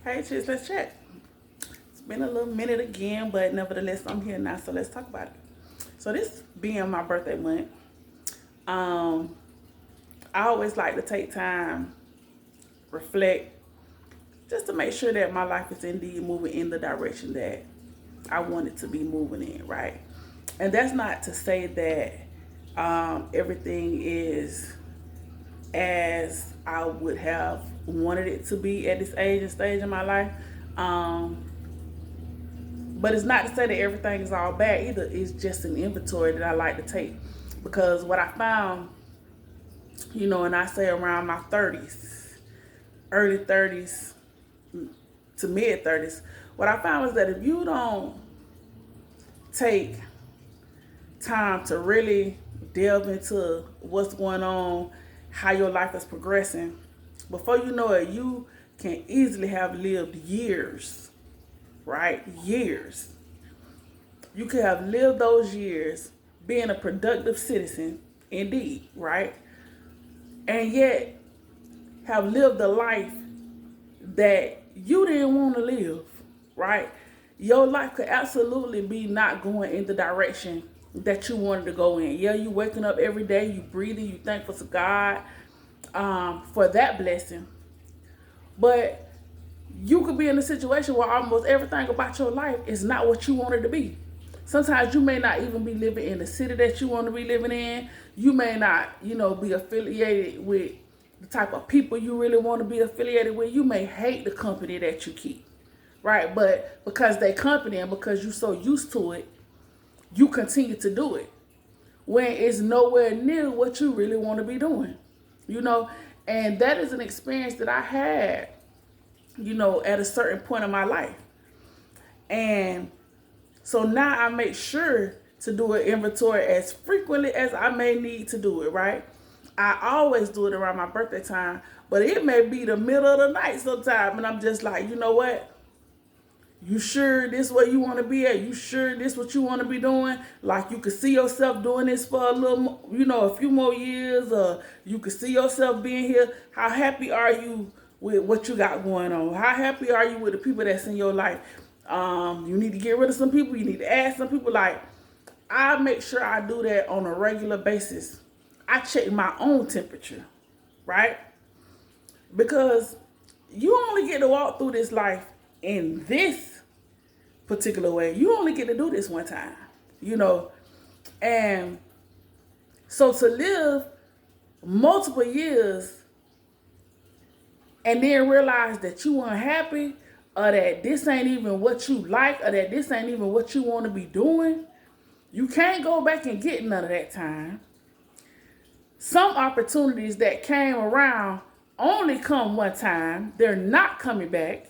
Hey, chicks, let's chat. It's been a little minute again, but nevertheless, I'm here now, so let's talk about it. So this being my birthday month, um, I always like to take time, reflect, just to make sure that my life is indeed moving in the direction that I want it to be moving in, right? And that's not to say that everything is as I would have wanted it to be at this age and stage in my life. Um, but it's not to say that everything is all bad either. It's just an inventory that I like to take. Because what I found, and I say around my 30s, early 30s to mid 30s, what I found was that if you don't take time to really delve into what's going on, how your life is progressing, before you know it, you can easily have lived years, right? Years. You could have lived those years being a productive citizen, indeed, right? And yet have lived a life that you didn't want to live, right? Your life could absolutely be not going in the direction that you wanted to go in. Yeah, you waking up every day, you breathing, you thankful to God for that blessing. But you could be in a situation where almost everything about your life is not what you wanted to be. Sometimes you may not even be living in the city that you want to be living in. You may not, be affiliated with the type of people you really want to be affiliated with. You may hate the company that you keep, right? But because they company and because you're so used to it, you continue to do it when it's nowhere near what you really want to be doing, And that is an experience that I had, at a certain point in my life. And so now I make sure to do an inventory as frequently as I may need to do it, right? I always do it around my birthday time, but it may be the middle of the night sometime, and I'm just like, you know what? You sure this where you want to be at? You sure this what you want to be doing? Like you could see yourself doing this for a little, a few more years, or you could see yourself being here. How happy are you with what you got going on? How happy are you with the people that's in your life? You need to get rid of some people. You need to add some people. Like, I make sure I do that on a regular basis. I check my own temperature, right? Because you only get to walk through this life in this particular way. You only get to do this one time, And so to live multiple years and then realize that you unhappy, or that this ain't even what you like, or that this ain't even what you want to be doing, you can't go back and get none of that time. Some opportunities that came around only come one time. They're not coming back.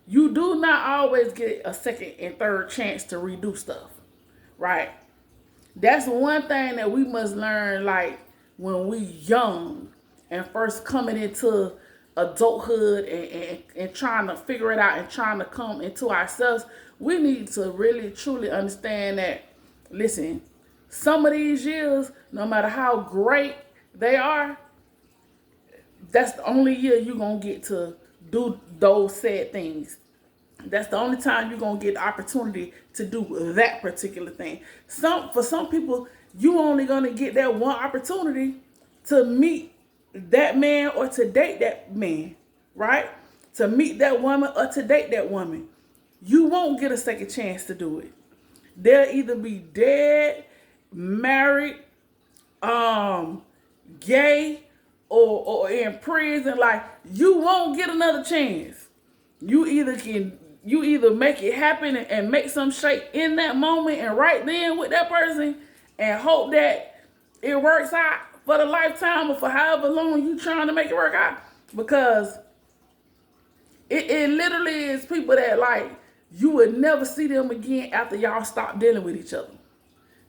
You do not always get a second and third chance to redo stuff, right? That's one thing that we must learn, like when we young and first coming into adulthood and trying to figure it out and trying to come into ourselves. We need to really truly understand that, listen, some of these years, no matter how great they are, that's the only year you're going to get to do those said things. That's the only time you're going to get the opportunity to do that particular thing. For some people, you only going to get that one opportunity to meet that man or to date that man, right? To meet that woman or to date that woman. You won't get a second chance to do it. They'll either be dead, married, gay, or in prison. Like, you won't get another chance. You either make it happen and make some shape in that moment and right then with that person and hope that it works out for the lifetime or for however long you trying to make it work out. Because it literally is people that, like, you would never see them again after y'all stop dealing with each other.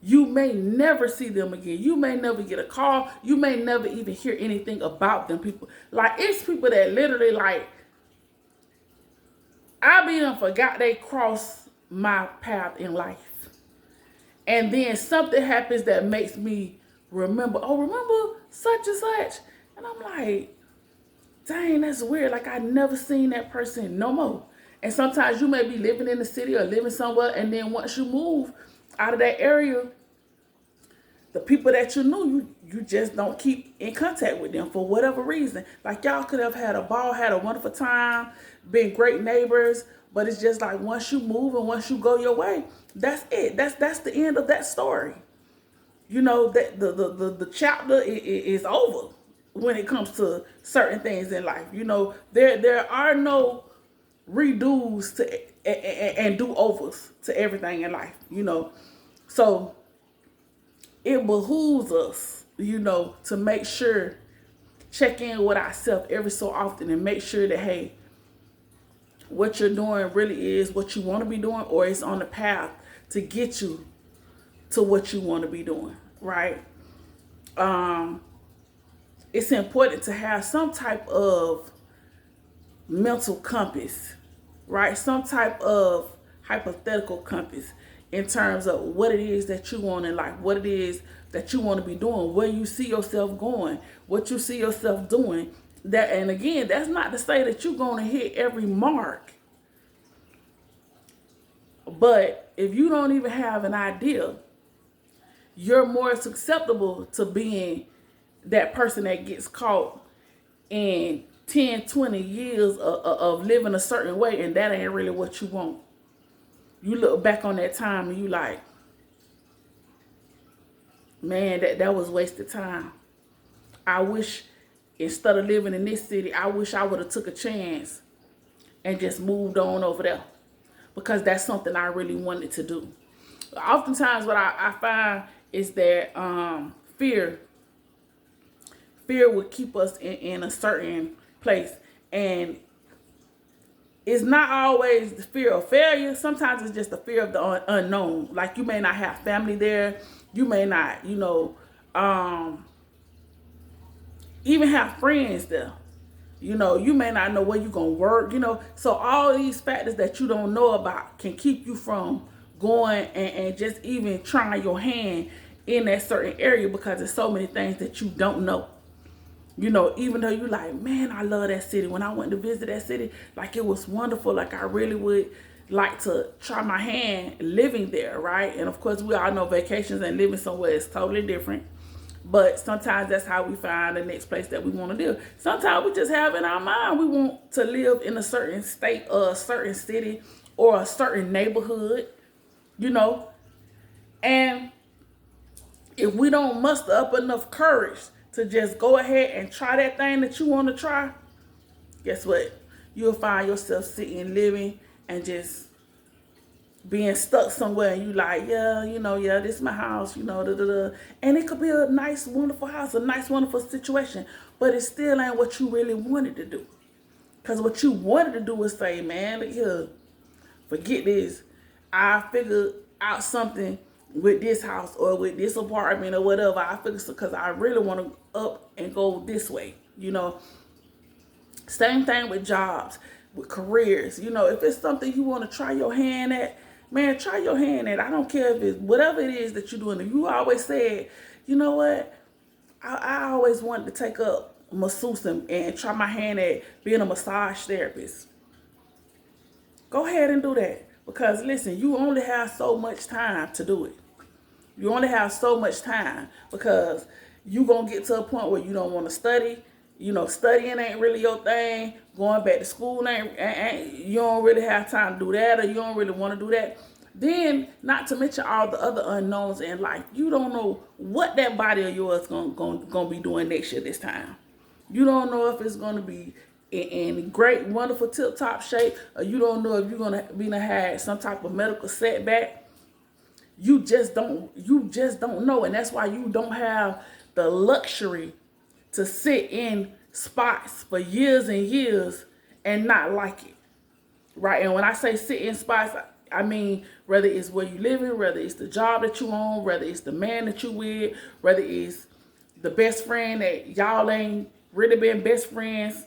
You may never see them again. You may never get a call. You may never even hear anything about them people. Like, it's people that literally, like, I be done forgot they crossed my path in life. And then something happens that makes me remember, remember such and such? And I'm like, dang, that's weird. Like, I never seen that person no more. And sometimes you may be living in the city or living somewhere, and then once you move out of that area, the people that you knew, you just don't keep in contact with them for whatever reason. Like, y'all could have had a ball, had a wonderful time, been great neighbors, but it's just like once you move and once you go your way, that's it. That's the end of that story. You know, that the chapter is over when it comes to certain things in life. You know, there are no redos to and do-overs to everything in life, you know. So it behooves us, you know, to make sure, check in with ourselves every so often and make sure that, hey, what you're doing really is what you want to be doing, or it's on the path to get you to what you want to be doing, right? It's important to have some type of mental compass, right? Some type of hypothetical compass in terms of what it is that you want in life, what it is that you want to be doing, where you see yourself going, what you see yourself doing. That, and again, that's not to say that you're going to hit every mark. But if you don't even have an idea, you're more susceptible to being that person that gets caught in 10, 20 years of living a certain way, and that ain't really what you want. You look back on that time and you like, man, that was wasted time. I wish, instead of living in this city, I wish I would have took a chance and just moved on over there, because that's something I really wanted to do. Oftentimes what I find is that fear would keep us in a certain place. And it's not always the fear of failure. Sometimes it's just the fear of the unknown. Like, you may not have family there. You may not, you know, even have friends there. You know, you may not know where you're going to work, you know. So all these factors that you don't know about can keep you from going and just even trying your hand in that certain area, because there's so many things that you don't know. You know, even though you like, man, I love that city. When I went to visit that city, like, it was wonderful. Like, I really would like to try my hand living there, right? And of course, we all know vacations and living somewhere is totally different. But sometimes that's how we find the next place that we want to live. Sometimes we just have in our mind we want to live in a certain state or a certain city or a certain neighborhood, you know. And if we don't muster up enough courage to just go ahead and try that thing that you want to try, guess what? You'll find yourself sitting, living, and just being stuck somewhere, and you like, yeah, you know, yeah, this is my house, you know, And it could be a nice, wonderful house, a nice, wonderful situation, but it still ain't what you really wanted to do. Because what you wanted to do was say, man, look here, forget this. I figured out something with this house or with this apartment or whatever. I figured, because I really want to up and go this way, you know. Same thing with jobs, with careers. You know, if it's something you want to try your hand at, man, try your hand at. I don't care if it's whatever it is that you're doing. If you always said, you know what, I always wanted to take up masseuse and try my hand at being a massage therapist, go ahead and do that. Because listen, you only have so much time to do it. You only have so much time, because you're going to get to a point where you don't want to study. You know, studying ain't really your thing. Going back to school ain't you don't really have time to do that, or you don't really want to do that. Then, not to mention all the other unknowns in life. You don't know what that body of yours gonna be doing next year this time. You don't know if it's going to be in great, wonderful, tip-top shape, or you don't know if you're going to be have some type of medical setback. You just don't know. And that's why you don't have the luxury to sit in spots for years and years and not like it, right? And when I say sit in spots, I mean whether it's where you live in, whether it's the job that you own, whether it's the man that you with, whether it's the best friend that y'all ain't really been best friends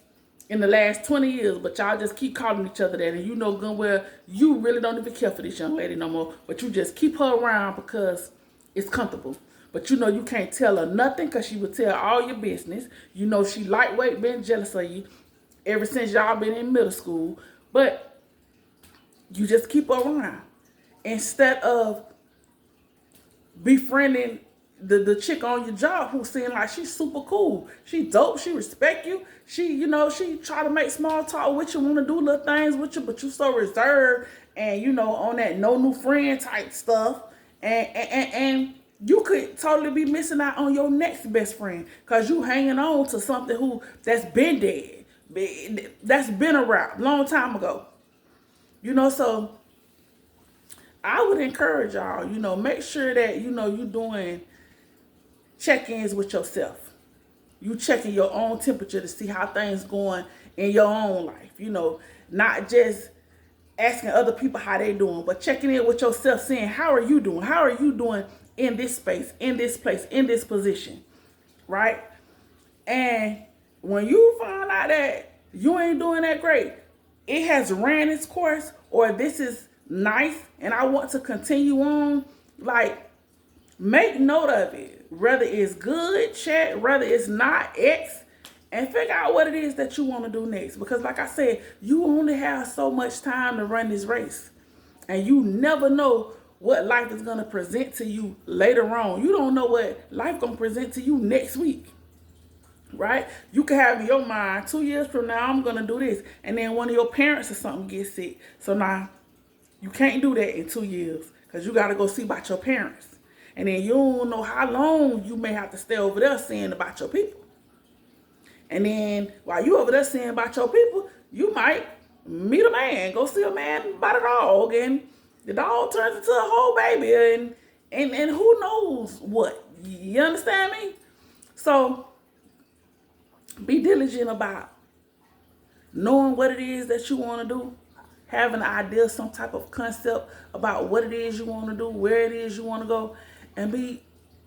in the last 20 years, but y'all just keep calling each other that, and you know good well you really don't even care for this young lady no more, but you just keep her around because it's comfortable. But you know you can't tell her nothing, because she will tell all your business. You know she lightweight, being jealous of you. ever since y'all been in middle school. But you just keep her around instead of befriending the chick on your job who seem like she's super cool. She dope. She respect you. She, she try to make small talk with you, want to do little things with you, but you so reserved and, on that no new friend type stuff. And you could totally be missing out on your next best friend because you hanging on to something that's been dead, that's been around long time ago. So I would encourage y'all, make sure that, you doing check-ins with yourself. You checking your own temperature to see how things going in your own life. Not just asking other people how they doing, but checking in with yourself, saying, how are you doing? How are you doing in this space, in this place, in this position, right? And when you find out that you ain't doing that great, it has ran its course, or this is nice and I want to continue on, like, make note of it. Whether it's good, chat, whether it's not, X, and figure out what it is that you want to do next. Because like I said, you only have so much time to run this race. And you never know what life is going to present to you later on. You don't know what life going to present to you next week. Right? You can have in your mind, 2 years from now, I'm going to do this. And then one of your parents or something gets sick. So now, you can't do that in 2 years because you got to go see about your parents. And then you don't know how long you may have to stay over there seeing about your people. And then while you over there seeing about your people, you might meet a man, go see a man about a dog, and the dog turns into a whole baby, and who knows what. You understand me? So be diligent about knowing what it is that you want to do, having an idea, some type of concept about what it is you want to do, where it is you want to go, and be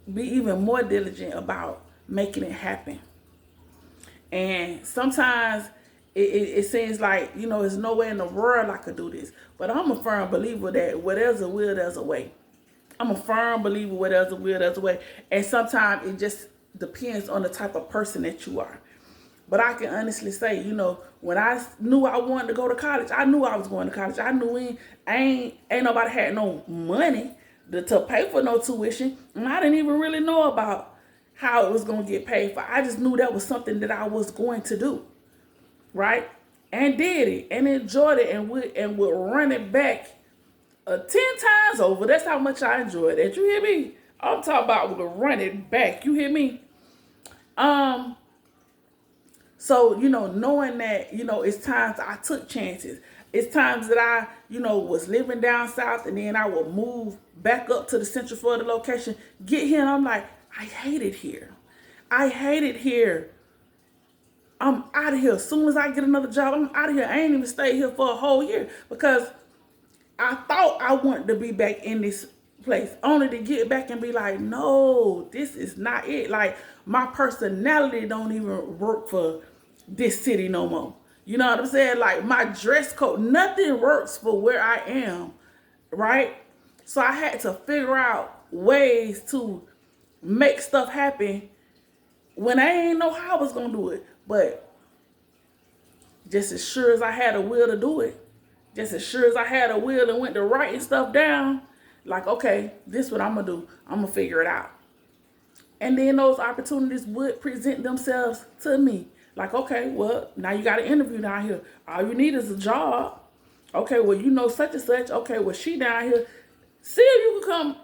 even more diligent about making it happen. And sometimes it seems like, there's no way in the world I could do this. But I'm a firm believer that where there's a will, there's a way. I'm a firm believer where there's a will, there's a way. And sometimes it just depends on the type of person that you are. But I can honestly say, when I knew I wanted to go to college, I knew I was going to college. I knew ain't nobody had no money to pay for no tuition. And I didn't even really know about how it was going to get paid for. I just knew that was something that I was going to do. Right? And did it. And enjoyed it. And would run it back 10 times over. That's how much I enjoyed it. You hear me? I'm talking about would run it back. You hear me? So, knowing that, it's times I took chances. It's times that I, was living down south and then I would move back up to the Central Florida location, get here, and I'm like, I hate it here. I hate it here. I'm out of here. As soon as I get another job, I'm out of here. I ain't even stayed here for a whole year because I thought I wanted to be back in this place, only to get back and be like, no, this is not it. Like, my personality don't even work for this city no more. You know what I'm saying? Like, my dress code, nothing works for where I am, right? So I had to figure out ways to make stuff happen when I ain't know how I was going to do it. But just as sure as I had a will to do it, just as sure as I had a will and went to writing stuff down, like, okay, this is what I'm going to do. I'm going to figure it out. And then those opportunities would present themselves to me. Like, okay, well, now you got an interview down here. All you need is a job. Okay, well, such and such. Okay, well, she down here. See if you can come.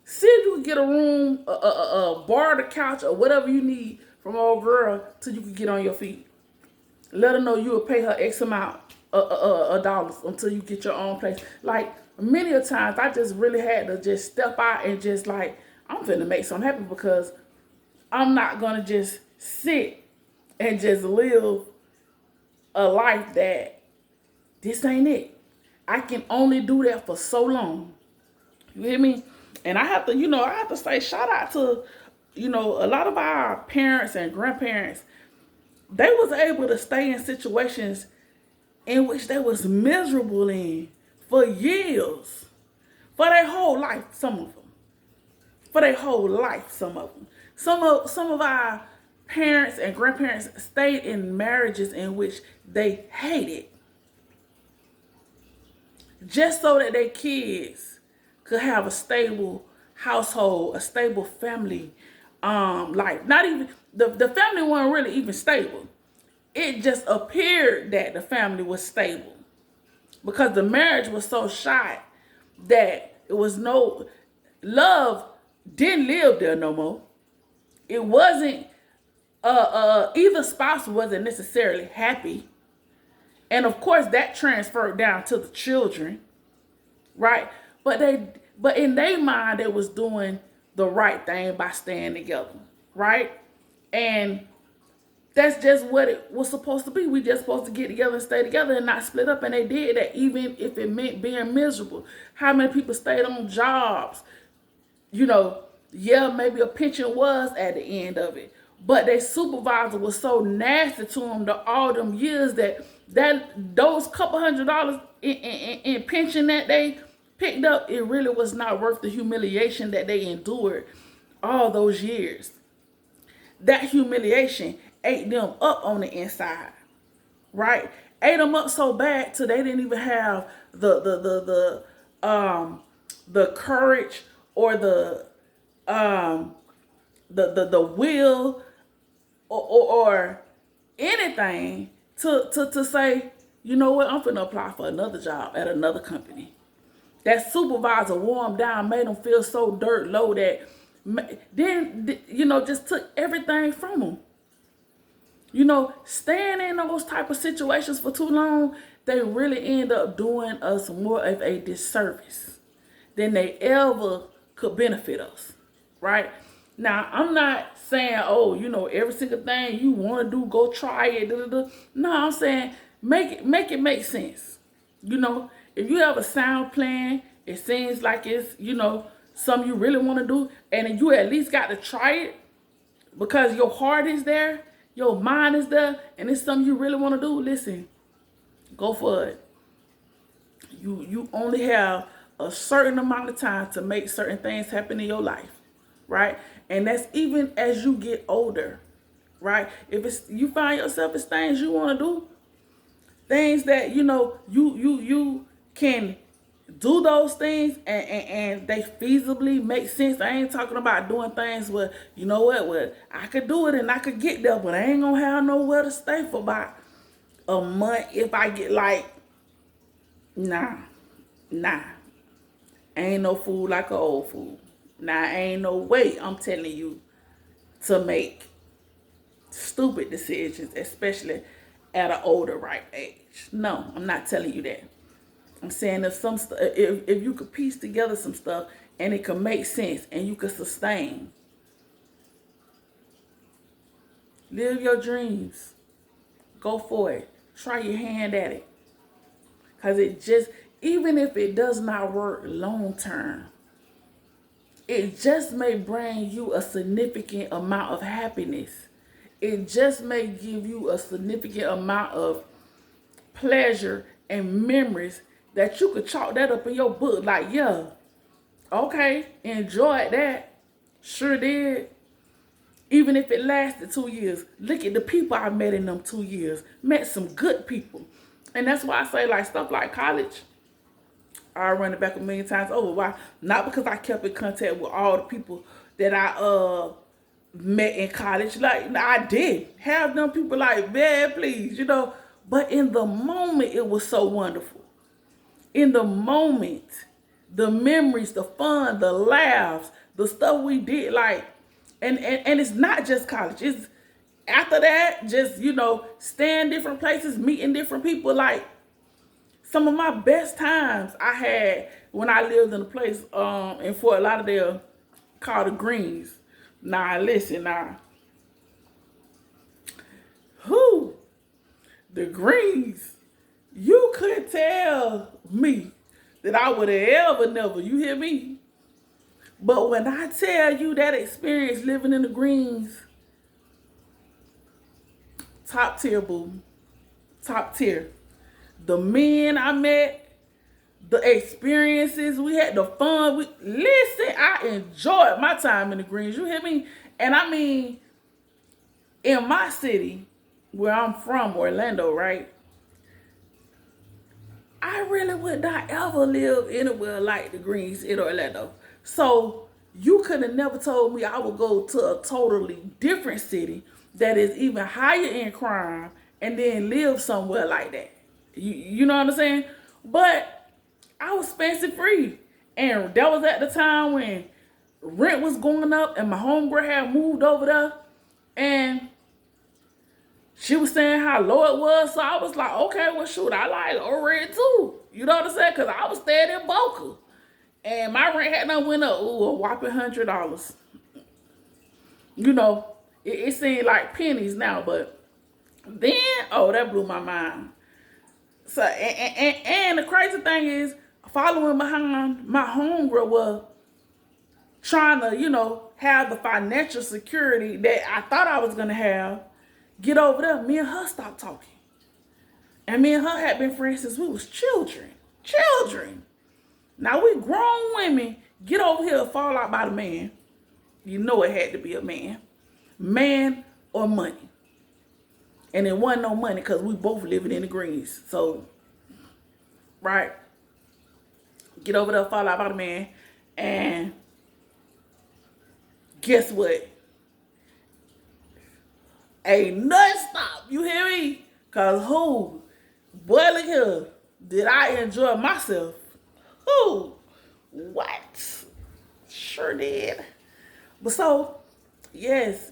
See if you can get a room, a bar, a couch, or whatever you need from old girl till you can get on your feet. Let her know you will pay her X amount of dollars until you get your own place. Like, many a times, I just really had to just step out and just like, I'm finna make something happen because I'm not gonna just sit and just live a life that this ain't it. I can only do that for so long. You hear me? And I have to say shout out to, a lot of our parents and grandparents. They was able to stay in situations in which they was miserable in for years. For their whole life, some of them. For their whole life, some of them. Some of our parents and grandparents stayed in marriages in which they hated just so that their kids could have a stable household, a stable family. Like not even the family wasn't really even stable. It just appeared that the family was stable because the marriage was so shot that it was no love didn't live there no more. It wasn't either spouse wasn't necessarily happy. And of course that transferred down to the children, right? But in their mind they was doing the right thing by staying together, right? And that's just what it was supposed to be. We just supposed to get together and stay together and not split up. And they did that even if it meant being miserable. How many people stayed on jobs? You know, yeah, maybe a pension was at the end of it. But their supervisor was so nasty to them all them years that those couple $100 in pension that they picked up, it really was not worth the humiliation that they endured all those years. That humiliation ate them up on the inside, right? Ate them up so bad till they didn't even have the courage or the will or anything to say, you know what, I'm finna apply for another job at another company. That supervisor wore them down, made them feel so dirt low that then, you know, just took everything from them. You know, staying in those type of situations for too long, they really end up doing us more of a disservice than they ever could benefit us, right? Now, I'm not saying, oh, you know, every single thing you want to do, go try it. No, I'm saying make it make sense. You know, if you have a sound plan, it seems like it's, you know, something you really want to do, and you at least got to try it because your heart is there, your mind is there, and it's something you really want to do. Listen, go for it. You only have a certain amount of time to make certain things happen in your life, right? And that's even as you get older, right? If it's you find yourself as things you want to do, things that you know you can do those things and they feasibly make sense. I ain't talking about doing things where, you know what, well, I could do it and I could get there, but I ain't gonna have nowhere to stay for about a month if I get like, nah. Ain't no food like an old food. Now, ain't no way I'm telling you to make stupid decisions, especially at an older ripe age. No, I'm not telling you that. I'm saying if you could piece together some stuff and it could make sense and you could sustain. Live your dreams. Go for it. Try your hand at it. Because it just, even if it does not work long term, it just may bring you a significant amount of happiness. It just may give you a significant amount of pleasure and memories that you could chalk that up in your book. Like, yeah, okay, enjoyed that. Sure did. Even if it lasted 2 years. Look at the people I met in them 2 years. Met some good people. And that's why I say, like, stuff like college, I run it back a million times over. Why? Not because I kept in contact with all the people that I met in college. Like, I did have them people like, man, please, you know. But in the moment, it was so wonderful. In the moment, the memories, the fun, the laughs, the stuff we did, like, and it's not just college. It's after that, just, you know, staying different places, meeting different people. Like, some of my best times I had when I lived in a place in Fort Lauderdale called the Greens. Now, listen, the Greens, you could tell me that I would have ever never, you hear me? But when I tell you that experience living in the Greens, top tier, boo. Top tier. The men I met, the experiences we had, the fun. Listen, I enjoyed my time in the Greens. You hear me? And I mean, in my city, where I'm from, Orlando, right? I really would not ever live anywhere like the Greens in Orlando. So you could have never told me I would go to a totally different city that is even higher in crime and then live somewhere like that. You know what I'm saying? But I was fancy free. And that was at the time when rent was going up and my homegirl had moved over there. And she was saying how low it was. So I was like, okay, well, shoot, I like low rent too. You know what I'm saying? Because I was staying in Boca. And my rent had not went up, a whopping $100. You know, it seemed like pennies now, but then, oh, that blew my mind. So, and the crazy thing is, following behind my homegirl was trying to, have the financial security that I thought I was going to have. Get over there, me and her stopped talking. And me and her had been friends since we was children. Children. Now we grown women get over here and fall out by the man. You know it had to be a man. Man or money. And it wasn't no money because we both living in the Greens. So, right. Get over there, fall out by the man. And guess what? Ain't nothing stop. You hear me? Cause who? Boy, look here. Did I enjoy myself? Who? What? Sure did. But so, yes,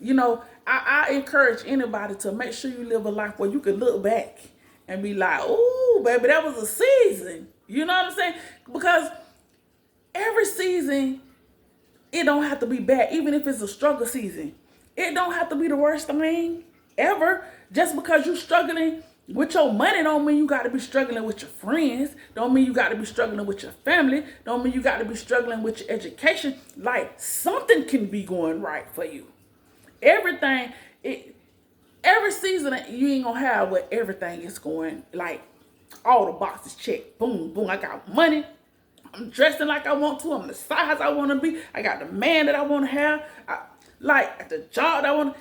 I encourage anybody to make sure you live a life where you can look back and be like, ooh, baby, that was a season. You know what I'm saying? Because every season, it don't have to be bad, even if it's a struggle season. It don't have to be the worst thing ever. Just because you're struggling with your money don't mean you got to be struggling with your friends. Don't mean you got to be struggling with your family. Don't mean you got to be struggling with your education. Like, something can be going right for you. Everything, every season you ain't going to have where everything is going, like, all the boxes checked. Boom, boom, I got money. I'm dressing like I want to. I'm the size I want to be. I got the man that I want to have. Like the job that I want.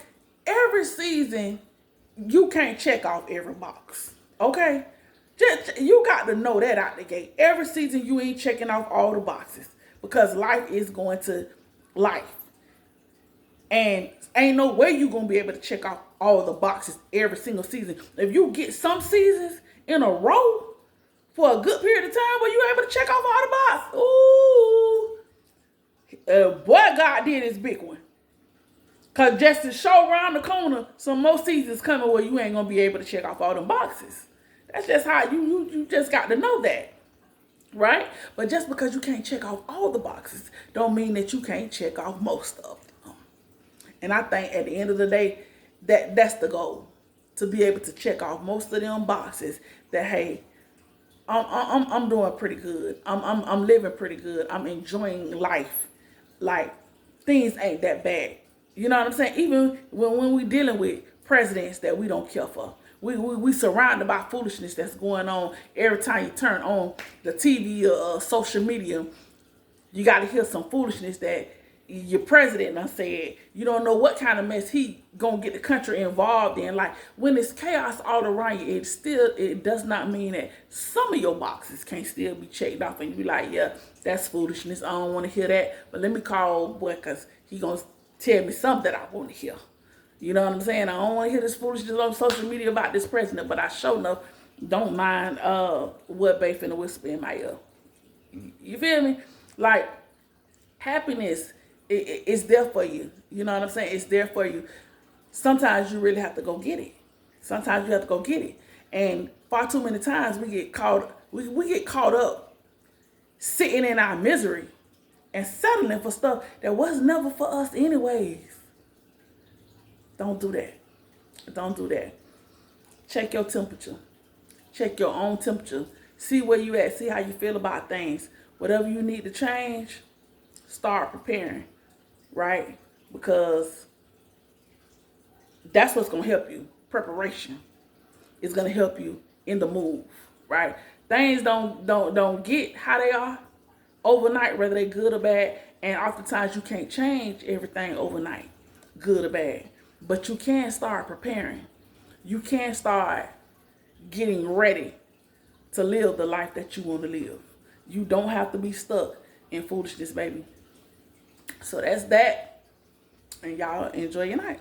Every season, you can't check off every box. Okay? Just, you got to know that out the gate. Every season, you ain't checking off all the boxes. Because life is going to life. And ain't no way you going to be able to check off all the boxes every single season. If you get some seasons in a row for a good period of time where you're able to check off all the boxes. Ooh. Boy, God did his big one. Because just to show around the corner, some more seasons coming where you ain't going to be able to check off all them boxes. That's just how you just got to know that. Right? But just because you can't check off all the boxes don't mean that you can't check off most of them. And I think at the end of the day, that's the goal. To be able to check off most of them boxes that, hey, I'm doing pretty good. I'm living pretty good. I'm enjoying life. Like, things ain't that bad. You know what I'm saying? Even when we dealing with presidents that we don't care for. We surrounded by foolishness that's going on every time you turn on the TV or social media. You got to hear some foolishness that your president done said. You don't know what kind of mess he gonna get the country involved in. Like, when it's chaos all around you, it does not mean that some of your boxes can't still be checked off and you be like, yeah, that's foolishness. I don't want to hear that. But let me call boy, because he gonna tell me something that I want to hear. You know what I'm saying? I don't want to hear this foolishness on social media about this president, but I sure enough don't mind what Bae finna whisper in my ear. You feel me? Like, happiness is there for you. You know what I'm saying? It's there for you. Sometimes you really have to go get it. Sometimes you have to go get it. And far too many times we get caught up sitting in our misery and settling for stuff that was never for us anyways. Don't do that. Don't do that. Check your temperature. Check your own temperature. See where you at. See how you feel about things. Whatever you need to change, start preparing, right? Because that's what's going to help you. Preparation is going to help you in the move, right? Things don't get how they are overnight, whether they're good or bad. And oftentimes you can't change everything overnight, good or bad. But you can start preparing. You can start getting ready to live the life that you want to live. You don't have to be stuck in foolishness, baby. So that's that. And y'all enjoy your night.